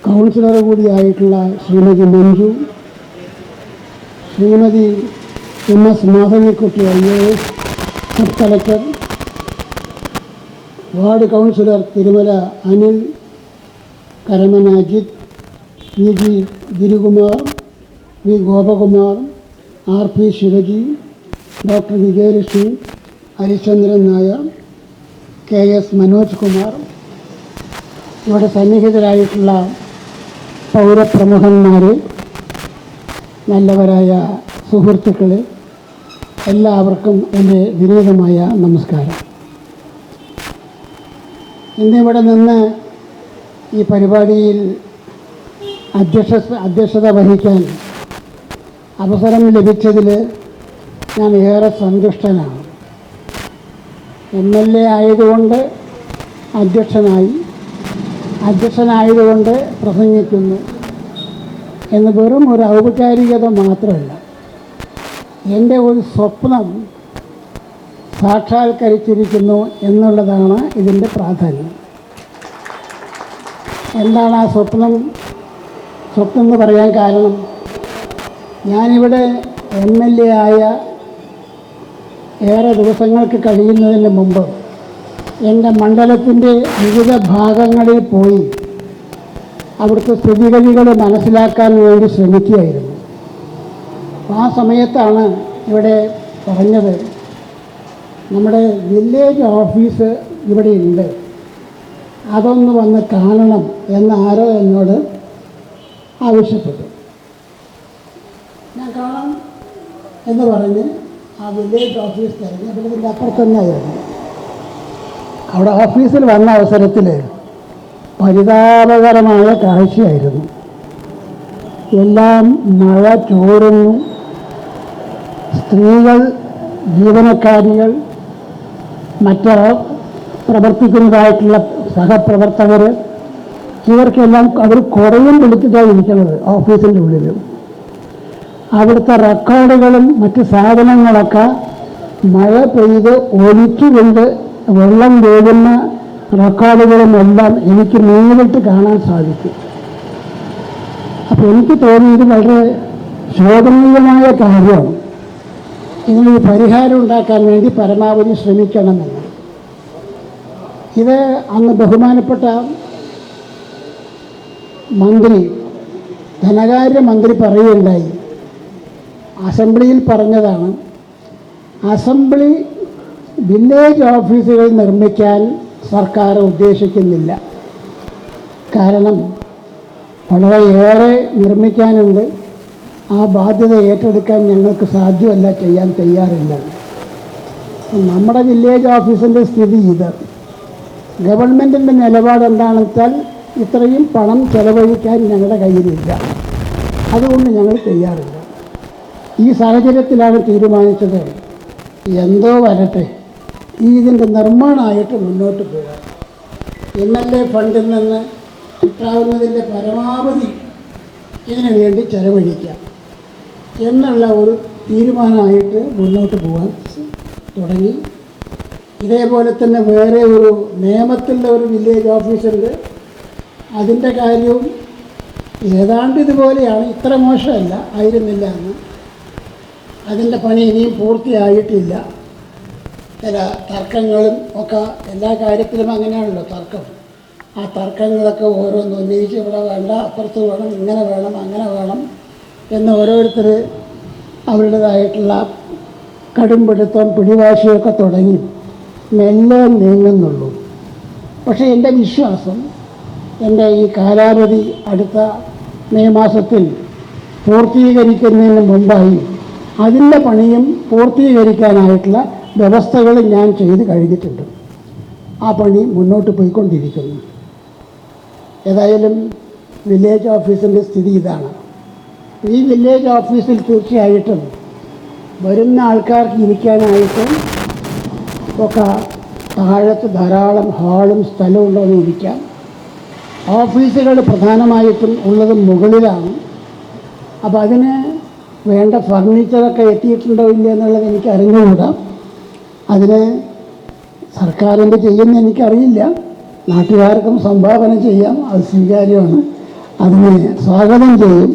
കൗൺസിലർ കൂടിയായിട്ടുള്ള Shrimati Manju, Shrimati MS Madhavikutty IAS sub collector, ward councillor Thirumala Anil, Karamana Ajith, VG Girikumar, V Gopakumar, RP Shivaji, doctor Vijayalakshmi, Harichandran Nair, KS Manoj Kumar, ഇവിടെ സന്നിഹിതരായിട്ടുള്ള പൗരപ്രമുഖന്മാർ, നല്ലവരായ സുഹൃത്തുക്കളെ, എല്ലാവർക്കും എൻ്റെ വിനീതമായ നമസ്കാരം. ഇന്നിവിടെ നിന്ന് ഈ പരിപാടിയിൽ അധ്യക്ഷത വഹിക്കാൻ അവസരം ലഭിച്ചതിൽ ഞാൻ ഏറെ സന്തുഷ്ടനാണ്. MLA ആയതുകൊണ്ട് അധ്യക്ഷനായതുകൊണ്ട് പ്രസംഗിക്കുന്നു എന്ന് വെറും ഒരു ഔപചാരികത മാത്രമല്ല, എൻ്റെ ഒരു സ്വപ്നം സാക്ഷാത്കരിച്ചിരിക്കുന്നു എന്നുള്ളതാണ് ഇതിൻ്റെ പ്രാധാന്യം. എന്താണ് ആ സ്വപ്നം എന്ന് പറയാൻ കാരണം, ഞാനിവിടെ MLA ആയ ഏറെ ദിവസങ്ങൾക്ക് കഴിയുന്നതിന് മുമ്പ് എൻ്റെ മണ്ഡലത്തിൻ്റെ വിവിധ ഭാഗങ്ങളിൽ പോയി അവിടുത്തെ സ്ഥിതിഗതികൾ മനസ്സിലാക്കാൻ വേണ്ടി ശ്രമിക്കുകയായിരുന്നു. ആ സമയത്താണ് ഇവിടെ പറഞ്ഞത്, നമ്മുടെ വില്ലേജ് ഓഫീസ് ഇവിടെയുണ്ട്, അതൊന്ന് വന്ന് കാണണം എന്ന് ആരോ എന്നോട് ആവശ്യപ്പെട്ടു. ഞാൻ കാണാം എന്ന് പറഞ്ഞ് ആ വില്ലേജ് ഓഫീസ് തിരഞ്ഞ്, അപ്പോൾ ഇതിൻ്റെ അപ്പുറത്ത് തന്നെയായിരുന്നു. അവിടെ ഓഫീസിൽ വന്ന അവസരത്തിൽ പരിതാപകരമായ കാഴ്ചയായിരുന്നു. എല്ലാം മഴ ചോരുന്നു, സ്ത്രീകൾ, ജീവനക്കാരികൾ, മറ്റ് പ്രവർത്തിക്കുന്നതായിട്ടുള്ള സഹപ്രവർത്തകർ, ഇവർക്കെല്ലാം അവർ കുടയും പിടിച്ചിട്ടാണ് ഇരിക്കുന്നത് ഓഫീസിൻ്റെ ഉള്ളിൽ. അവിടുത്തെ റെക്കോർഡുകളും മറ്റ് സാധനങ്ങളൊക്കെ മഴ പെയ്ത് ഒലിച്ചുകൊണ്ട് വെള്ളം വീഴുന്ന റെക്കോർഡുകളും എല്ലാം എനിക്ക് നേരിട്ട് കാണാൻ സാധിക്കും. അപ്പോൾ എനിക്ക് തോന്നിയത് വളരെ ശോഭനീയമായ കാര്യമാണ്. ഇതിനൊരു പരിഹാരം ഉണ്ടാക്കാൻ വേണ്ടി പരമാവധി ശ്രമിക്കണമെന്ന്. ഇത് അന്ന് ബഹുമാനപ്പെട്ട മന്ത്രി, ധനകാര്യമന്ത്രി പറയുകയുണ്ടായി, അസംബ്ലിയിൽ പറഞ്ഞതാണ്. അസംബ്ലി വില്ലേജ് ഓഫീസുകൾ നിർമ്മിക്കാൻ സർക്കാർ ഉദ്ദേശിക്കുന്നില്ല. കാരണം വളരെ ഏറെ നിർമ്മിക്കാനുണ്ട്. ആ ബാധ്യത ഏറ്റെടുക്കാൻ ഞങ്ങൾക്ക് സാധ്യമല്ല, ചെയ്യാൻ തയ്യാറില്ല. നമ്മുടെ വില്ലേജ് ഓഫീസിൻ്റെ സ്ഥിതി ഇത്. ഗവൺമെൻറ്റിൻ്റെ നിലപാട് എന്താണെന്ന് വെച്ചാൽ ഇത്രയും പണം ചെലവഴിക്കാൻ ഞങ്ങളുടെ കയ്യിലില്ല, അതുകൊണ്ട് ഞങ്ങൾ തയ്യാറില്ല. ഈ സാഹചര്യത്തിലാണ് തീരുമാനിച്ചത്, എന്തോ വരട്ടെ, ഇതിൻ്റെ നിർമ്മാണമായിട്ട് മുന്നോട്ട് പോകാം. MLA ഫണ്ടിൽ നിന്ന് കിട്ടാവുന്നതിൻ്റെ പരമാവധി ഇതിനു വേണ്ടി ചെലവഴിക്കാം എന്നുള്ള ഒരു തീരുമാനമായിട്ട് മുന്നോട്ട് പോകാൻ തുടങ്ങി. ഇതേപോലെ തന്നെ വേറെ ഒരു നിയമത്തിലുള്ള ഒരു വില്ലേജ് ഓഫീസുണ്ട്. അതിൻ്റെ കാര്യവും ഏതാണ്ട് ഇതുപോലെയാണ്, ഇത്ര മോശമല്ല ആയിരുന്നില്ല എന്ന്. അതിൻ്റെ പണി ഇനിയും പൂർത്തിയായിട്ടില്ല. ചില തർക്കങ്ങളും ഒക്കെ, എല്ലാ കാര്യത്തിലും അങ്ങനെയാണല്ലോ തർക്കം. ആ തർക്കങ്ങളൊക്കെ ഓരോന്ന് ഉന്നയിച്ച് ഇവിടെ വേണ്ട, അപ്പുറത്ത് വേണം, ഇങ്ങനെ വേണം, അങ്ങനെ വേണം എന്ന് ഓരോരുത്തർ അവരുടേതായിട്ടുള്ള കടുംപിടുത്തം പിടിവാശിയൊക്കെ തുടങ്ങി മെല്ലെ നീങ്ങുന്നുള്ളൂ. പക്ഷേ എൻ്റെ വിശ്വാസം, എൻ്റെ ഈ കാലാവധി അടുത്ത മെയ് മാസത്തിൽ പൂർത്തീകരിക്കുന്നതിന് മുമ്പായി അതിൻ്റെ പണിയും പൂർത്തീകരിക്കാനായിട്ടുള്ള വ്യവസ്ഥകൾ ഞാൻ ചെയ്ത് കഴിഞ്ഞിട്ടുണ്ട്. ആ പണി മുന്നോട്ട് പോയിക്കൊണ്ടിരിക്കുന്നു. ഏതായാലും വില്ലേജ് ഓഫീസിൻ്റെ സ്ഥിതി ഇതാണ്. ഈ വില്ലേജ് ഓഫീസിൽ തീർച്ചയായിട്ടും വരുന്ന ആൾക്കാർക്ക് ഇരിക്കാനായിട്ടും ഒക്കെ താഴത്ത് ധാരാളം ഹാളും സ്ഥലവും ഉള്ളതെന്ന് ഇരിക്കാം. ഓഫീസുകൾ പ്രധാനമായിട്ടും ഉള്ളത് മുകളിലാണ്. അപ്പോൾ അതിന് വേണ്ട ഫർണിച്ചറൊക്കെ എത്തിയിട്ടുണ്ടോ ഇല്ല എന്നുള്ളത് എനിക്ക് അറിഞ്ഞുകൂടാ. അതിന് സർക്കാരിൻ്റെ ചെയ്യുന്ന എനിക്കറിയില്ല. നാട്ടുകാർക്കും സംഭാവന ചെയ്യാം, അത് സ്വീകാര്യമാണ്. അതിനെ സ്വാഗതം ചെയ്യും.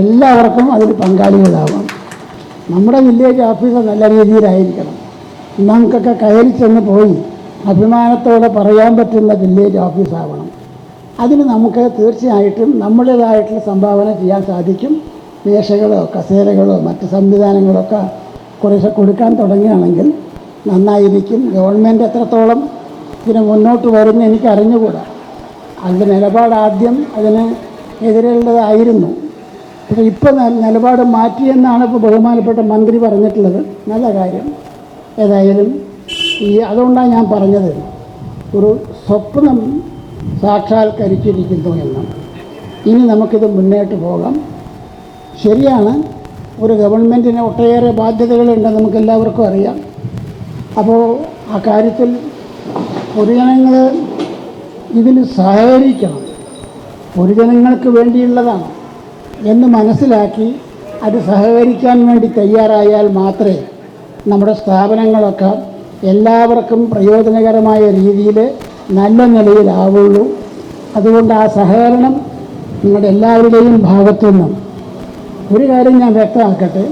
എല്ലാവർക്കും അതിൽ പങ്കാളികളാവാം. നമ്മുടെ വില്ലേജ് ഓഫീസ് നല്ല രീതിയിലായിരിക്കണം. നമുക്കൊക്കെ കയറി ചെന്ന് പോയി അഭിമാനത്തോടെ പറയാൻ പറ്റുന്ന വില്ലേജ് ഓഫീസാവണം. അതിന് നമുക്ക് തീർച്ചയായിട്ടും നമ്മുടേതായിട്ടുള്ള സംഭാവന ചെയ്യാൻ സാധിക്കും. മേശകളോ കസേരകളോ മറ്റ് സംവിധാനങ്ങളൊക്കെ കുറേശ്ശെ കൊടുക്കാൻ തുടങ്ങുകയാണെങ്കിൽ നന്നായിരിക്കും. ഗവൺമെൻറ് എത്രത്തോളം ഇതിന് മുന്നോട്ട് വരുമെന്ന് എനിക്ക് അറിഞ്ഞുകൂടാ. അതിൻ്റെ നിലപാട് ആദ്യം അതിന് എതിരുള്ളതായിരുന്നു. പക്ഷേ ഇപ്പോൾ നിലപാട് മാറ്റിയെന്നാണ് ഇപ്പോൾ ബഹുമാനപ്പെട്ട മന്ത്രി പറഞ്ഞിട്ടുള്ളത്. നല്ല കാര്യം. ഏതായാലും അതുകൊണ്ടാണ് ഞാൻ പറഞ്ഞത്, ഒരു സ്വപ്നം സാക്ഷാത്കരിച്ചിരിക്കുന്നു എന്ന്. ഇനി നമുക്കിത് മുന്നോട്ട് പോകാം. ശരിയാണ്, ഒരു ഗവൺമെൻറ്റിന് ഒട്ടേറെ ബാധ്യതകളുണ്ട്, നമുക്കെല്ലാവർക്കും അറിയാം. അപ്പോൾ ആ കാര്യത്തിൽ പൊതുജനങ്ങൾ ഇതിൽ സഹകരിക്കണം. പൊതുജനങ്ങൾക്ക് വേണ്ടിയുള്ളതാണ് എന്ന് മനസ്സിലാക്കി അത് സഹകരിക്കാൻ വേണ്ടി തയ്യാറായാൽ മാത്രമേ നമ്മുടെ സ്ഥാപനങ്ങളൊക്കെ എല്ലാവർക്കും പ്രയോജനകരമായ രീതിയിൽ നല്ല നിലയിലാവുള്ളൂ. അതുകൊണ്ട് ആ സഹകരണം നിങ്ങളുടെ എല്ലാവരുടെയും ഭാഗത്തു നിന്നും. ഒരു കാര്യം ഞാൻ വ്യക്തമാക്കട്ടെ,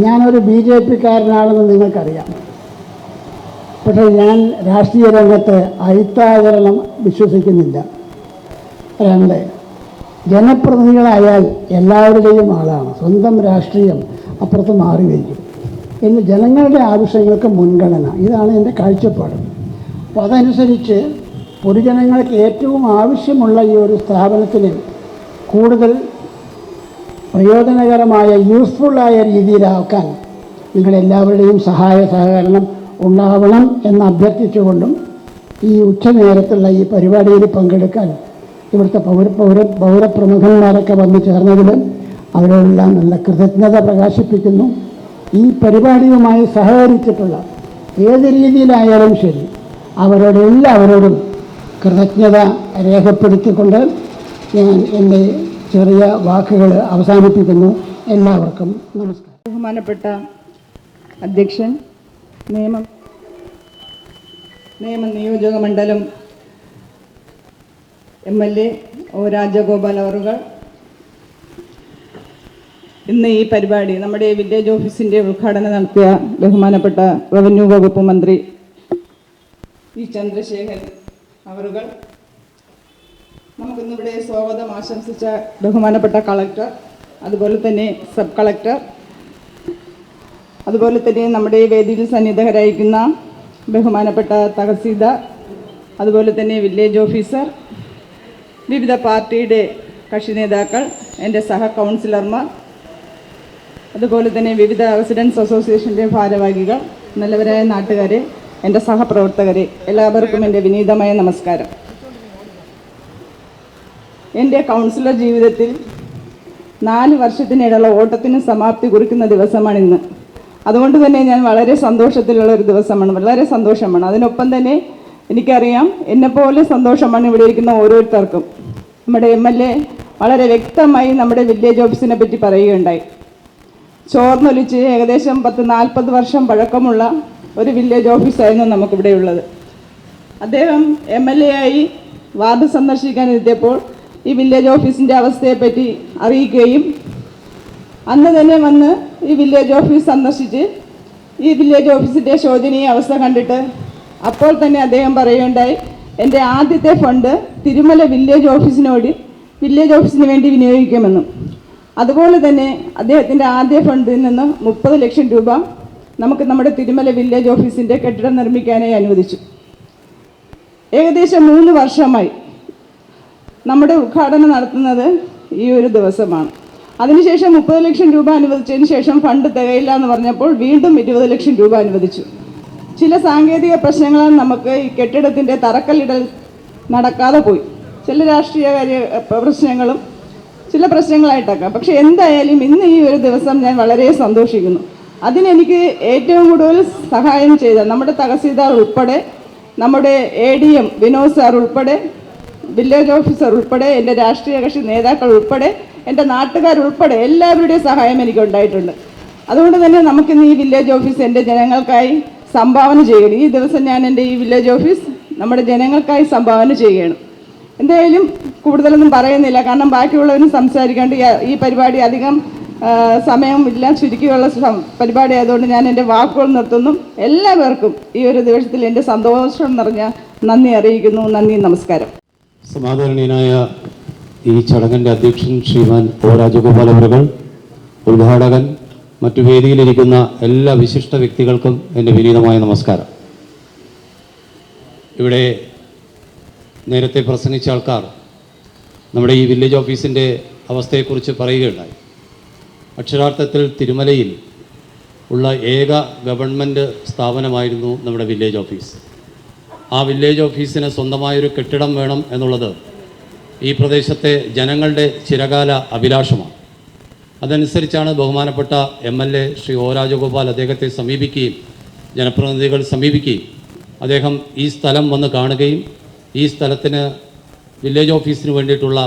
ഞാനൊരു BJP-കാരനാണെന്ന് നിങ്ങൾക്കറിയാം. പക്ഷേ ഞാൻ രാഷ്ട്രീയ രംഗത്ത് അയിത്താചരണം വിശ്വസിക്കുന്നില്ല. 2, ജനപ്രതിനിധികളായാൽ എല്ലാവരുടെയും ആളാണ്. സ്വന്തം രാഷ്ട്രീയം അപ്പുറത്ത് മാറി വയ്ക്കും. ഇന്ന് ജനങ്ങളുടെ ആവശ്യങ്ങൾക്ക് മുൻഗണന, ഇതാണ് എൻ്റെ കാഴ്ചപ്പാട്. അപ്പോൾ അതനുസരിച്ച് പൊതുജനങ്ങൾക്ക് ഏറ്റവും ആവശ്യമുള്ള ഈ ഒരു സ്ഥാപനത്തിന് കൂടുതൽ പ്രയോജനകരമായ യൂസ്ഫുള്ളായ രീതിയിലാക്കാൻ നിങ്ങളെല്ലാവരുടെയും സഹായ സഹകരണം ഉണ്ടാവണം എന്ന് അഭ്യർത്ഥിച്ചുകൊണ്ടും ഈ ഉച്ചനേരത്തുള്ള ഈ പരിപാടിയിൽ പങ്കെടുക്കാൻ ഇവിടുത്തെ പൗരപ്രമുഖന്മാരൊക്കെ വന്നു ചേർന്നതിൽ അവരോടെല്ലാം നല്ല കൃതജ്ഞത പ്രകാശിപ്പിക്കുന്നു. ഈ പരിപാടിയുമായി സഹകരിച്ചിട്ടുള്ള ഏത് രീതിയിലായാലും ശരി അവരോടെല്ലാവരോടും കൃതജ്ഞത രേഖപ്പെടുത്തിക്കൊണ്ട് ഞാൻ എൻ്റെ ചെറിയ വാക്കുകൾ അവസാനിപ്പിക്കുന്നു. എല്ലാവർക്കും നമസ്കാരം. ബഹുമാനപ്പെട്ട അധ്യക്ഷൻ, നിയമ നിയോജക മണ്ഡലം MLA ഒ രാജഗോപാൽ അവറുകൾ, ഇന്ന് ഈ പരിപാടി നമ്മുടെ വില്ലേജ് ഓഫീസിൻ്റെ ഉദ്ഘാടനം നടത്തിയ ബഹുമാനപ്പെട്ട റവന്യൂ വകുപ്പ് മന്ത്രി ഇ ചന്ദ്രശേഖർ അവറുകൾ, നമുക്കിന്നിവിടെ സ്വാഗതം ആശംസിച്ച ബഹുമാനപ്പെട്ട കളക്ടർ, അതുപോലെ തന്നെ സബ് കളക്ടർ, അതുപോലെ തന്നെ നമ്മുടെ വേദിയിൽ സന്നിധരായിരിക്കുന്ന ബഹുമാനപ്പെട്ട തഹസീൽദാർ, അതുപോലെ തന്നെ വില്ലേജ് ഓഫീസർ, വിവിധ പാർട്ടിയുടെ കക്ഷി നേതാക്കൾ, എൻ്റെ സഹ കൗൺസിലർമാർ, അതുപോലെ തന്നെ വിവിധ റെസിഡൻസ് അസോസിയേഷൻ്റെ ഭാരവാഹികൾ, നല്ലവരായ നാട്ടുകാരെ, എൻ്റെ സഹപ്രവർത്തകരെ, എല്ലാവർക്കും എൻ്റെ വിനീതമായ നമസ്കാരം. എൻ്റെ കൗൺസിലർ ജീവിതത്തിൽ 4 വർഷത്തിനിടയുള്ള ഓട്ടത്തിന് സമാപ്തി കുറിക്കുന്ന ദിവസമാണിന്ന്. അതുകൊണ്ട് തന്നെ ഞാൻ വളരെ സന്തോഷത്തിലുള്ള ഒരു ദിവസമാണ്, വളരെ സന്തോഷമാണ്. അതിനൊപ്പം തന്നെ എനിക്കറിയാം എന്നെപ്പോലെ സന്തോഷമാണ് ഇവിടെ ഇരിക്കുന്ന ഓരോരുത്തർക്കും. നമ്മുടെ MLA വളരെ വ്യക്തമായി നമ്മുടെ വില്ലേജ് ഓഫീസിനെ പറ്റി പറയുകയുണ്ടായി. ചോർന്നൊലിച്ച് ഏകദേശം 10-40 വർഷം പഴക്കമുള്ള ഒരു വില്ലേജ് ഓഫീസായിരുന്നു നമുക്കിവിടെ ഉള്ളത്. അദ്ദേഹം MLA ആയി വാർഡ് സന്ദർശിക്കാൻ എത്തിയപ്പോൾ ഈ വില്ലേജ് ഓഫീസിൻ്റെ അവസ്ഥയെപ്പറ്റി അറിയിക്കുകയും അന്ന് തന്നെ വന്ന് ഈ വില്ലേജ് ഓഫീസ് സന്ദർശിച്ച് ഈ വില്ലേജ് ഓഫീസിൻ്റെ ശോചനീയ അവസ്ഥ കണ്ടിട്ട് അപ്പോൾ തന്നെ അദ്ദേഹം പറയുകയുണ്ടായി, എൻ്റെ ആദ്യത്തെ ഫണ്ട് തിരുമല വില്ലേജ് ഓഫീസിന് വേണ്ടി വിനിയോഗിക്കുമെന്നും. അതുപോലെ തന്നെ അദ്ദേഹത്തിൻ്റെ ആദ്യ ഫണ്ടിൽ നിന്ന് 30 ലക്ഷം രൂപ നമുക്ക് നമ്മുടെ തിരുമല വില്ലേജ് ഓഫീസിൻ്റെ കെട്ടിടം നിർമ്മിക്കാനായി അനുവദിച്ചു. ഏകദേശം 3 വർഷമായി നമ്മുടെ ഉദ്ഘാടനം നടത്തുന്നത് ഈ ഒരു ദിവസമാണ്. അതിനുശേഷം 30 ലക്ഷം രൂപ അനുവദിച്ചതിന് ശേഷം ഫണ്ട് തികയില്ല എന്ന് പറഞ്ഞപ്പോൾ വീണ്ടും 20 ലക്ഷം രൂപ അനുവദിച്ചു. ചില സാങ്കേതിക പ്രശ്നങ്ങളാൽ നമുക്ക് ഈ കെട്ടിടത്തിൻ്റെ തറക്കല്ലിടൽ നടക്കാതെ പോയി. ചില രാഷ്ട്രീയ പ്രശ്നങ്ങളും ചില പ്രശ്നങ്ങളായിട്ടൊക്കെ. പക്ഷേ എന്തായാലും ഇന്ന് ഈ ഒരു ദിവസം ഞാൻ വളരെ സന്തോഷിക്കുന്നു. അതിനെനിക്ക് ഏറ്റവും കൂടുതൽ സഹായം ചെയ്ത നമ്മുടെ തഹസീൽദാർ ഉൾപ്പെടെ, നമ്മുടെ ADM വിനോദ് സാർ ഉൾപ്പെടെ, വില്ലേജ് ഓഫീസർ ഉൾപ്പെടെ, എൻ്റെ രാഷ്ട്രീയ കക്ഷി നേതാക്കൾ ഉൾപ്പെടെ, എൻ്റെ നാട്ടുകാരുൾപ്പെടെ എല്ലാവരുടെയും സഹായം എനിക്കുണ്ടായിട്ടുണ്ട്. അതുകൊണ്ട് തന്നെ നമുക്കിന്ന് ഈ വില്ലേജ് ഓഫീസ് എൻ്റെ ജനങ്ങൾക്കായി സംഭാവന ചെയ്യണം. ഈ ദിവസം ഞാൻ എൻ്റെ ഈ വില്ലേജ് ഓഫീസ് നമ്മുടെ ജനങ്ങൾക്കായി സംഭാവന ചെയ്യുകയാണ്. എന്തായാലും കൂടുതലൊന്നും പറയുന്നില്ല, കാരണം ബാക്കിയുള്ളവരും സംസാരിക്കാണ്ട് ഈ പരിപാടി അധികം സമയമില്ല, ചുരുക്കിയുള്ള പരിപാടി ആയതുകൊണ്ട് ഞാൻ എൻ്റെ വാക്കുകൾ നിർത്തുന്നു. എല്ലാവർക്കും ഈ ഒരു ദിവസത്തിൽ എൻ്റെ സന്തോഷം നിറഞ്ഞ നന്ദി അറിയിക്കുന്നു. നന്ദി, നമസ്കാരം. സമാദരണീയനായ ഈ ചടങ്ങിൻ്റെ അധ്യക്ഷൻ ശ്രീമാൻ O രാജഗോപാൽ അവറുകൾ, ഉദ്ഘാടകൻ, മറ്റു വേദിയിലിരിക്കുന്ന എല്ലാ വിശിഷ്ട വ്യക്തികൾക്കും എൻ്റെ വിനീതമായ നമസ്കാരം. ഇവിടെ നേരത്തെ പ്രസംഗിച്ച ആൾക്കാർ നമ്മുടെ ഈ വില്ലേജ് ഓഫീസിൻ്റെ അവസ്ഥയെക്കുറിച്ച് പറയുകയുണ്ടായി. അക്ഷരാർത്ഥത്തിൽ തിരുമലയിൽ ഉള്ള ഏക ഗവൺമെൻറ് സ്ഥാപനമായിരുന്നു നമ്മുടെ വില്ലേജ് ഓഫീസ്. ആ വില്ലേജ് ഓഫീസിന് സ്വന്തമായൊരു കെട്ടിടം വേണം എന്നുള്ളത് ഈ പ്രദേശത്തെ ജനങ്ങളുടെ ചിരകാല അഭിലാഷമാണ്. അതനുസരിച്ചാണ് ബഹുമാനപ്പെട്ട MLA ശ്രീ O രാജഗോപാൽ അദ്ദേഹത്തെ സമീപിക്കുകയും ജനപ്രതിനിധികൾ സമീപിക്കുകയും അദ്ദേഹം ഈ സ്ഥലം വന്ന് കാണുകയും ഈ സ്ഥലത്തിന് വില്ലേജ് ഓഫീസിന് വേണ്ടിയിട്ടുള്ള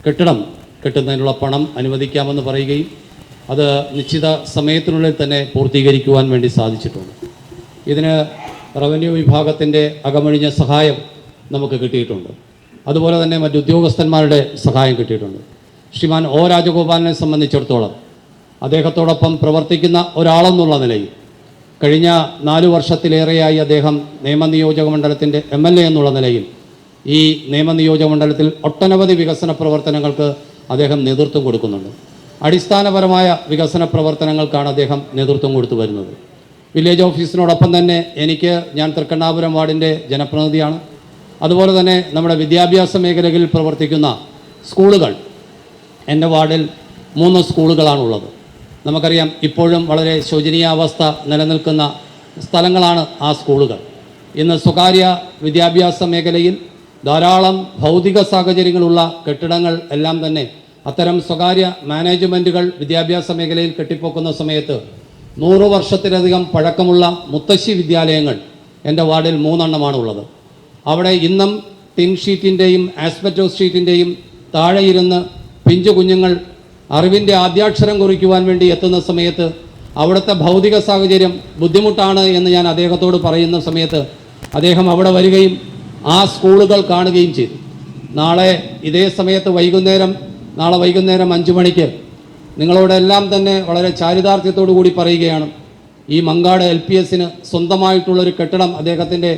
കെട്ടിടം കെട്ടുന്നതിനുള്ള പണം അനുവദിക്കാമെന്ന് പറയുകയും അത് നിശ്ചിത സമയത്തിനുള്ളിൽ തന്നെ പൂർത്തീകരിക്കുവാൻ വേണ്ടി സാധിച്ചിട്ടുണ്ട്. ഇതിന് റവന്യൂ വിഭാഗത്തിൻ്റെ അകമഴിഞ്ഞ സഹായം നമുക്ക് കിട്ടിയിട്ടുണ്ട്. അതുപോലെ തന്നെ മറ്റ് ഉദ്യോഗസ്ഥന്മാരുടെ സഹായം കിട്ടിയിട്ടുണ്ട്. ശ്രീമാൻ O രാജഗോപാലിനെ സംബന്ധിച്ചിടത്തോളം അദ്ദേഹത്തോടൊപ്പം പ്രവർത്തിക്കുന്ന ഒരാളെന്നുള്ള നിലയിൽ കഴിഞ്ഞ 4 വർഷത്തിലേറെയായി അദ്ദേഹം നിയമനിയോജക മണ്ഡലത്തിൻ്റെ MLA എന്നുള്ള നിലയിൽ ഈ നിയമനിയോജക മണ്ഡലത്തിൽ ഒട്ടനവധി വികസന പ്രവർത്തനങ്ങൾക്ക് അദ്ദേഹം നേതൃത്വം കൊടുക്കുന്നുണ്ട്. അടിസ്ഥാനപരമായ വികസന പ്രവർത്തനങ്ങൾക്കാണ് അദ്ദേഹം നേതൃത്വം കൊടുത്തു വരുന്നത്. വില്ലേജ് ഓഫീസിനോടൊപ്പം തന്നെ ഞാൻ തൃക്കണ്ണാപുരം വാർഡിൻ്റെ ജനപ്രതിനിധിയാണ്. അതുപോലെ തന്നെ നമ്മുടെ വിദ്യാഭ്യാസ മേഖലകളിൽ പ്രവർത്തിക്കുന്ന സ്കൂളുകൾ, എൻ്റെ വാർഡിൽ 3 സ്കൂളുകളാണുള്ളത്. നമുക്കറിയാം ഇപ്പോഴും വളരെ ശോചനീയാവസ്ഥ നിലനിൽക്കുന്ന സ്ഥലങ്ങളാണ് ആ സ്കൂളുകൾ. ഇന്ന് സ്വകാര്യ വിദ്യാഭ്യാസ മേഖലയിൽ ധാരാളം ഭൗതിക സാഹചര്യങ്ങളുള്ള കെട്ടിടങ്ങൾ എല്ലാം തന്നെ അത്തരം സ്വകാര്യ മാനേജ്മെൻറ്റുകൾ വിദ്യാഭ്യാസ മേഖലയിൽ കെട്ടിപ്പൊക്കുന്ന സമയത്ത് 100 വർഷത്തിലധികം പഴക്കമുള്ള മുത്തശ്ശി വിദ്യാലയങ്ങൾ എൻ്റെ വാർഡിൽ 3 എണ്ണമാണുള്ളത്. അവിടെ ഇന്നും ടിൻ ഷീറ്റിൻ്റെയും ആസ്പെറ്റോസ് ഷീറ്റിൻ്റെയും താഴെ ഇരുന്ന് പിഞ്ചു കുഞ്ഞുങ്ങൾ അറിവിൻ്റെ ആദ്യാക്ഷരം കുറിക്കുവാൻ വേണ്ടി എത്തുന്ന സമയത്ത് അവിടുത്തെ ഭൗതിക സാഹചര്യം ബുദ്ധിമുട്ടാണ് എന്ന് ഞാൻ അദ്ദേഹത്തോട് പറയുന്ന സമയത്ത് അദ്ദേഹം അവിടെ വരികയും ആ സ്കൂളുകൾ കാണുകയും ചെയ്തു. നാളെ ഇതേ സമയത്ത് നാളെ വൈകുന്നേരം 5 മണിക്ക് നിങ്ങളോടെല്ലാം തന്നെ വളരെ ചാരിതാർത്ഥ്യത്തോടു കൂടി പറയുകയാണ്, ഈ മങ്കാട് LPSന് സ്വന്തമായിട്ടുള്ളൊരു കെട്ടിടം അദ്ദേഹത്തിൻ്റെ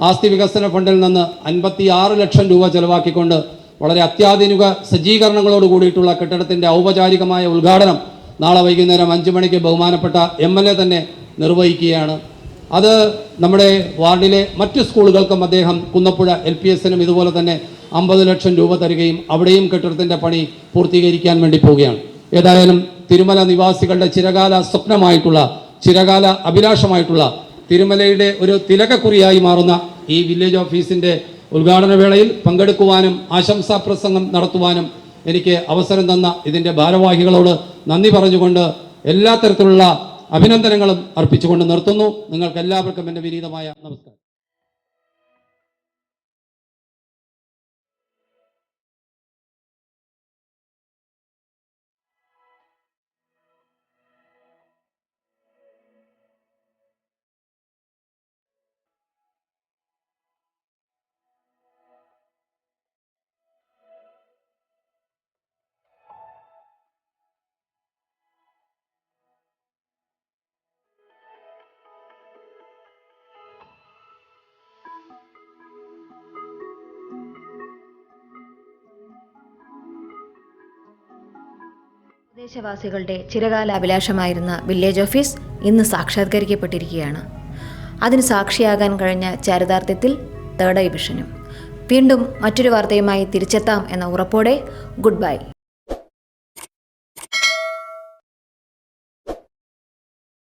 ആസ്തി വികസന ഫണ്ടിൽ നിന്ന് 56 ലക്ഷം രൂപ ചെലവാക്കിക്കൊണ്ട് വളരെ അത്യാധുനിക സജ്ജീകരണങ്ങളോട് കൂടിയിട്ടുള്ള കെട്ടിടത്തിൻ്റെ ഔപചാരികമായ ഉദ്ഘാടനം നാളെ വൈകുന്നേരം 5 മണിക്ക് ബഹുമാനപ്പെട്ട MLA തന്നെ നിർവഹിക്കുകയാണ്. അത് നമ്മുടെ വാർഡിലെ മറ്റ് സ്കൂളുകൾക്കും അദ്ദേഹം കുന്നപ്പുഴ LPSനും ഇതുപോലെ തന്നെ 50 ലക്ഷം രൂപ തരികയും അവിടെയും കെട്ടിടത്തിൻ്റെ പണി പൂർത്തീകരിക്കാൻ വേണ്ടി പോവുകയാണ്. ഏതായാലും തിരുമല നിവാസികളുടെ ചിരകാല സ്വപ്നമായിട്ടുള്ള, ചിരകാല അഭിലാഷമായിട്ടുള്ള തിരുമലയുടെ ഒരു തിലകക്കുറിയായി മാറുന്ന ഈ വില്ലേജ് ഓഫീസിൻ്റെ ഉദ്ഘാടന വേളയിൽ പങ്കെടുക്കുവാനും ആശംസാ പ്രസംഗം നടത്തുവാനും എനിക്ക് അവസരം തന്ന ഇതിൻ്റെ ഭാരവാഹികളോട് നന്ദി പറഞ്ഞുകൊണ്ട് എല്ലാ തരത്തിലുള്ള അഭിനന്ദനങ്ങളും അർപ്പിച്ചുകൊണ്ട് നിർത്തുന്നു. നിങ്ങൾക്ക് എല്ലാവർക്കും എൻ്റെ വിനീതമായ നമസ്കാരം. പ്രദേശവാസികളുടെ ചിരകാല അഭിലാഷമായിരുന്ന വില്ലേജ് ഓഫീസ് ഇന്ന് സാക്ഷാത്കരിക്കപ്പെട്ടിരിക്കുകയാണ്. അതിന് സാക്ഷിയാകാൻ കഴിഞ്ഞ ചാരിതാർത്ഥ്യത്തിൽ 3rd ഡിവിഷനും. വീണ്ടും മറ്റൊരു വാർത്തയുമായി തിരിച്ചെത്താം എന്ന ഉറപ്പോടെ ഗുഡ് ബൈ.